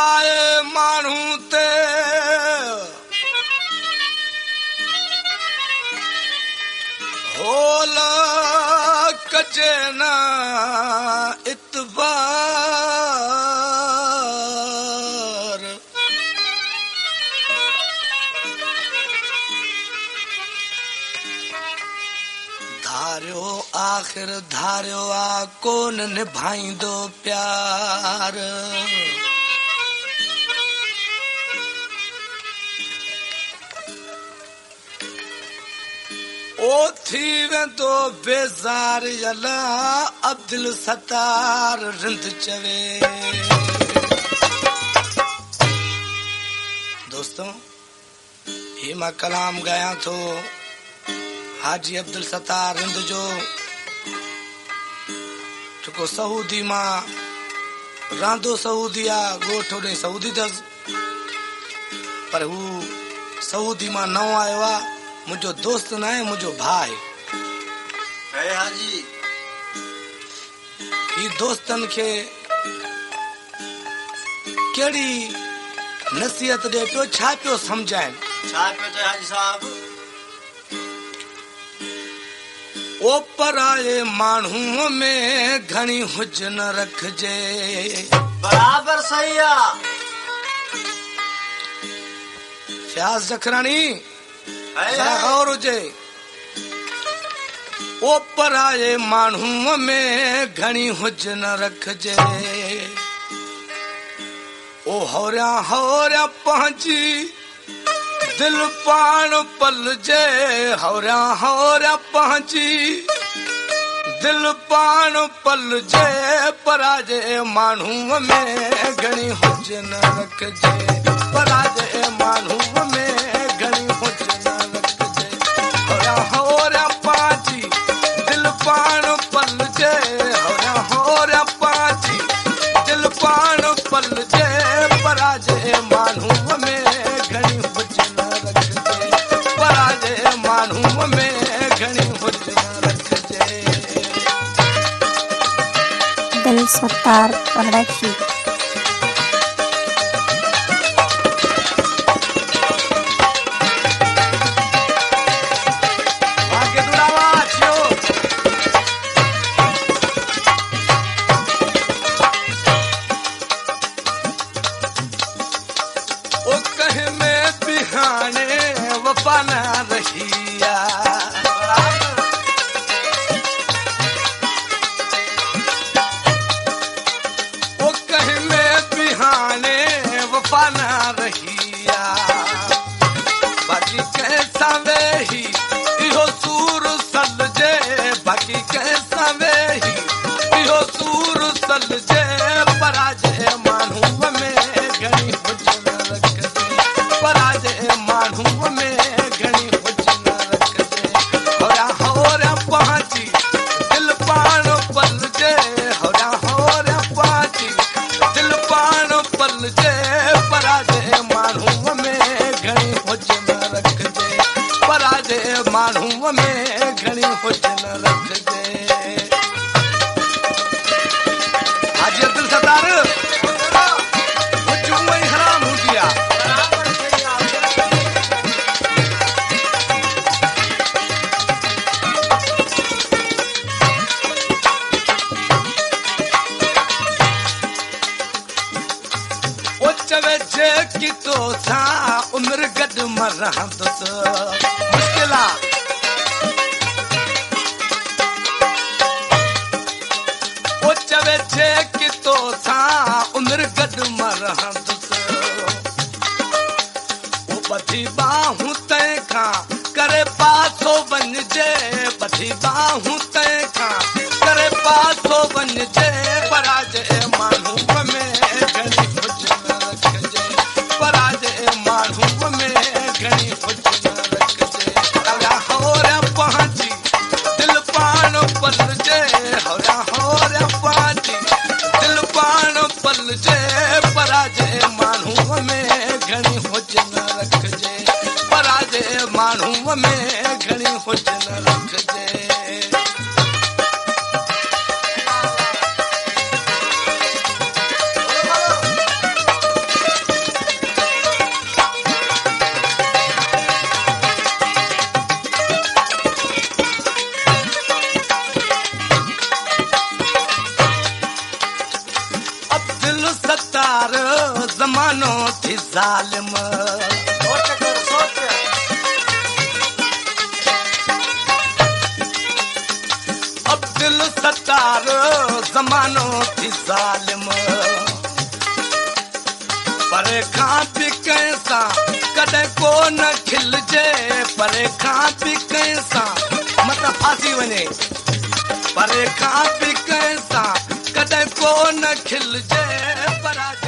आए माण्हू ते होल कजे न इतबार धारियो आख़िर धारियो आ कोन निभाईंदो प्यार ओ थी वेंदो बेज़ार अला अब्दुल सत्तार रिंद चवे। दोस्तों ये मां कलाम गाया थो हाजी अब्दुल सत्तार रिंद जो जेको सऊदी मां रांदो सऊदी आ ॻोठ होॾे सऊदी अथसि पर हू सऊदी मां नओं आयो आहे मुझो दोस्त न है मुझो भाई है हाजी ये दोस्तन के केड़ी नसीहत दे पियो छा पियो समझाइन छा पियो चए हाजी साहब ओ पराए माण्हू में घणी हुज न रखजे बराबर सही आ फ्याज जखरानी जरा गौर हुजे ओ पराए माण्हू में घणी हुज न रखजे ओ होरिया होरिया पहुंची दिल पाण पलजे होरिया होरिया पहुंची दिल पाण पलजे पराजे माण्हू में घणी हुज न रखजे पराजे माण्हू में घणी हुज न होरिया पाची दिल पाण पलजे होरिया होरिया पाची दिल पाण पलजे पराजे माण्हू में घणी हुज न रखजे पराजे माण्हू में घणी हुज न रखजे। दिल सत्तार प्रोडक्शन माण्हू में घणी हुज न रखजे हाजी अब्दुल सत्तार हुजूं ई हराम हूंदी आहे ओ चवे जे कि तो सा उम्र गॾु मरंदुसि मुश्किल आहे कि तो सा उम्र गॾु मरंदुसि ओ ॿधी बाहूं तंहिंखां करे पासो वञिजे ॿधी बाहूं तंहिंखां करे पासो वञिजे पराजे माण्हू में घणी हुज न रखजे पराजे माण्हू में घणी हुज न रखजे होरिया पहुंची दिल पाण पलजे होरिया होरिया पहुंची दिल पाण पलजे पराजे माण्हू में घणी हुज न रखजे पराजे माण्हू में घणी हुज न रखजे। ज़मानो थी ज़ालिम सोच कर सोच अब्दुल सत्तार ज़मानो थी ज़ालिम परे खां बि कंहिंसां कॾहिं को न खिलजे परे खां बि कंहिंसां मतिलबु फासी वञे परे खां बि कंहिंसां कॾहिं को न खिलजे पर